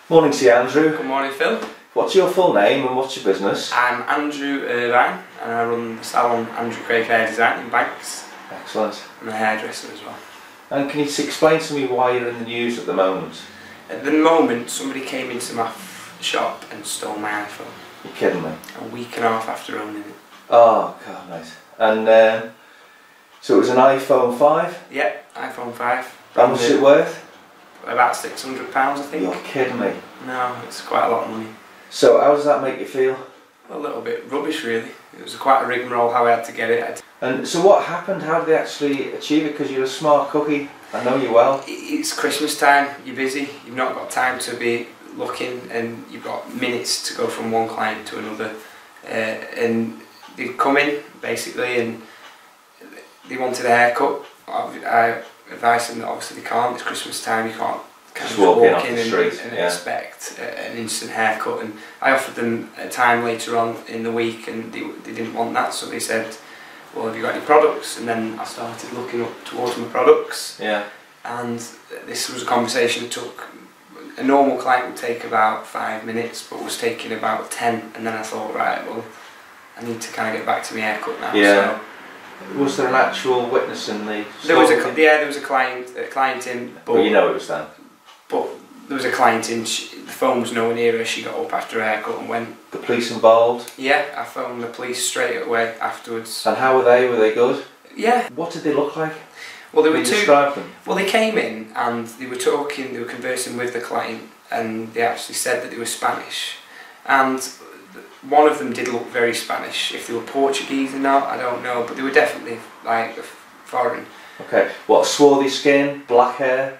Morning to you, Andrew. Good morning, Phil. What's your full name and what's your business? I'm Andrew Irvine and I run the salon Andrew Craig Hair Design in Banks. Excellent. I'm a hairdresser as well. And can you explain to me why you're in the news at the moment? At the moment, somebody came into my shop and stole my iPhone. You're kidding me? A week and a half after owning it. Oh, God, nice. And so it was an iPhone 5? Yeah, iPhone 5. How much is it worth? About £600, I think. You're kidding me? No, it's quite a lot of money. So how does that make you feel? A little bit rubbish, really. It was quite a rigmarole how I had to get it. And so what happened? How did they actually achieve it? Because you're a smart cookie. I know you well. It's Christmas time, you're busy, you've not got time to be looking, and you've got minutes to go from one client to another. And they come in, basically, and they wanted a haircut. I advised them that obviously they can't, it's Christmas time, you can't just walk in off the street and expect an instant haircut. And I offered them a time later on in the week and they didn't want that, so they said, well, have you got any products? And then I started looking up towards my products. Yeah. And this was a conversation that took, a normal client would take about 5 minutes, but was taking about 10, and then I thought, right, well, I need to kind of get back to my haircut now. Yeah. So, was there an actual witness in the there was there was a client in, but well, you know it was Dan. But there was a client in, the phone was nowhere near her, she got up after her haircut and went. The police involved? Yeah, I phoned the police straight away afterwards. And how were they? Were they good? Yeah. What did they look like? Well, there were two. Describe them. Well, they came in and they were talking, they were conversing with the client, and they actually said that they were Spanish. And one of them did look very Spanish. If they were Portuguese or not, I don't know, but they were definitely like foreign. Okay. What, swarthy skin, black hair?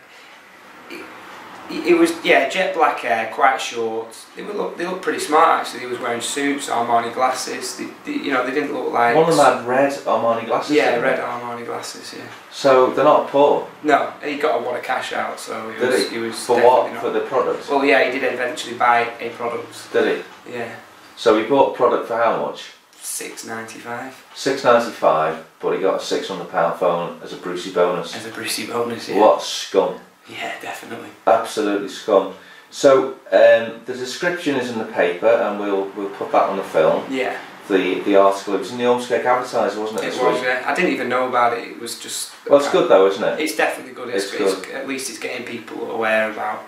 It was, yeah, jet black hair, quite short. They looked pretty smart actually. They was wearing suits, Armani glasses. You know, they didn't look like. One of them had red Armani glasses. Yeah, red Armani glasses. Yeah. So they're not poor. No, he got a lot of cash out, so he was. For what? For the products. Well, yeah, he did eventually buy a product. Did he? Yeah. So he bought a product for how much? £6.95. £6.95, but he got a £600 phone as a Brucey bonus. As a Brucey bonus, yeah. What scum. Yeah, definitely. Absolutely scum. So the description is in the paper, and we'll put that on the film. Yeah. The article, it was in the Ormskirk Advertiser, wasn't it? It was, yeah. I didn't even know about it. It was just. Well, it's good though, isn't it? It's definitely good. It's good. At least it's getting people aware about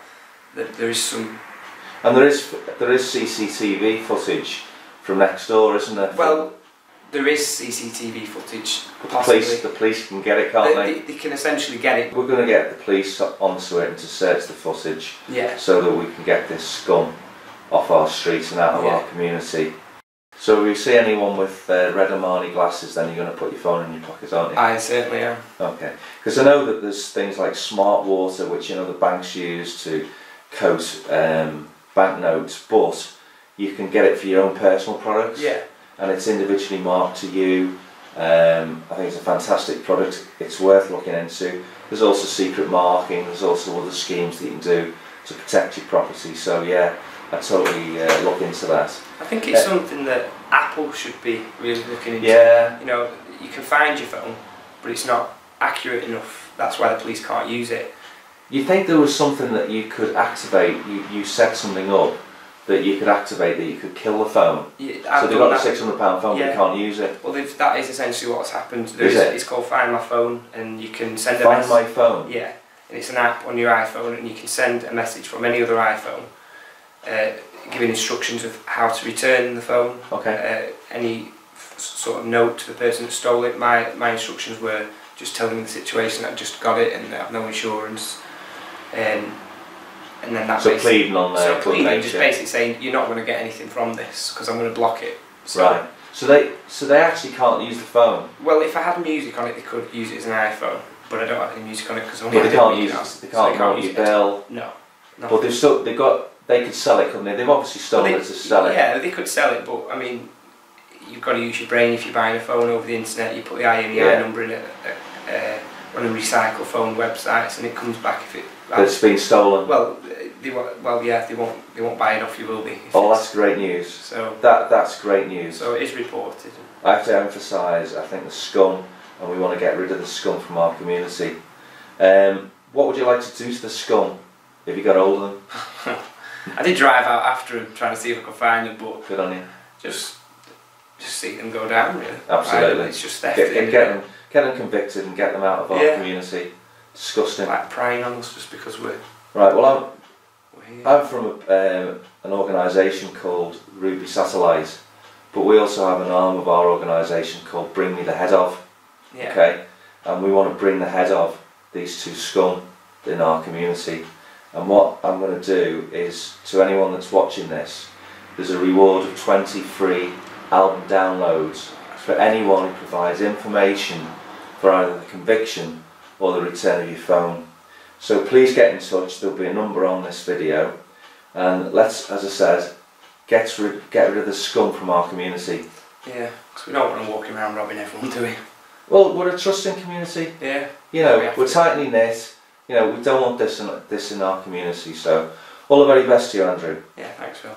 that there is some. And there is CCTV footage from next door, isn't there? Well, there is CCTV footage. Possibly. The police can get it, can't they? They can essentially get it. We're going to get the police onto it and to search the footage, yeah, so that we can get this scum off our streets and out of our community. So if you see anyone with red Armani glasses, then you're going to put your phone in your pocket, aren't you? I certainly am. Okay, because I know that there's things like smart water, which the banks use to coat banknotes, but you can get it for your own personal products. Yeah. And it's individually marked to you. I think it's a fantastic product. It's worth looking into. There's also secret marking. There's also other schemes that you can do to protect your property. So yeah, I totally look into that. I think it's something that Apple should be really looking into. Yeah. You know, you can find your phone, but it's not accurate enough. That's why the police can't use it. You think there was something that you could activate? You set something up that you could activate, that you could kill the phone. Yeah, so they've got the £600 phone, yeah, but they can't use it. Well, that is essentially what's happened. It's called Find My Phone, and you can send a Find My Phone? Yeah, and it's an app on your iPhone, and you can send a message from any other iPhone, giving instructions of how to return the phone. Okay. Any sort of note to the person that stole it. My instructions were just telling them the situation, I just got it and I have no insurance. And then that so pleading on there. So pleading, just basically saying you're not going to get anything from this because I'm going to block it. So, right. So they actually can't use the phone. Well, if I had music on it, they could use it as an iPhone, but I don't have any music on it because they can't use it. They can't use your bill. No. But they could sell it, couldn't they? They've obviously stolen it to sell it. Yeah, they could sell it, but I mean, you've got to use your brain if you're buying a phone over the internet. You put the IMEI number in on a recycle phone websites, and it comes back if it. It's been stolen. Well, they won't buy it off you, will they? Oh, that's great news. So that's great news. So it is reported. I have to emphasise, I think the scum, and we want to get rid of the scum from our community. What would you like to do to the scum if you got hold of them? I did drive out after him, trying to see if I could find him, but Good on you. just see them go down, really. Absolutely. It's just theft. Get them convicted and get them out of our community. Disgusting. Like prying on us just because we're... Right, well here. I'm from an organisation called Ruby Satellite, but we also have an arm of our organisation called Bring Me the Head Of. Yeah. Okay, and we want to bring the head of these two scum in our community. And what I'm going to do is, to anyone that's watching this, there's a reward of 20 free album downloads for anyone who provides information for either the conviction or the return of your phone. So please get in touch. There'll be a number on this video, and let's, as I said, get rid of the scum from our community. Yeah, because we don't want to walk around robbing everyone, do we? Well, we're a trusting community. Yeah. You know, we're tightly knit. You know, we don't want this in our community. So, all the very best to you, Andrew. Yeah, thanks, Phil.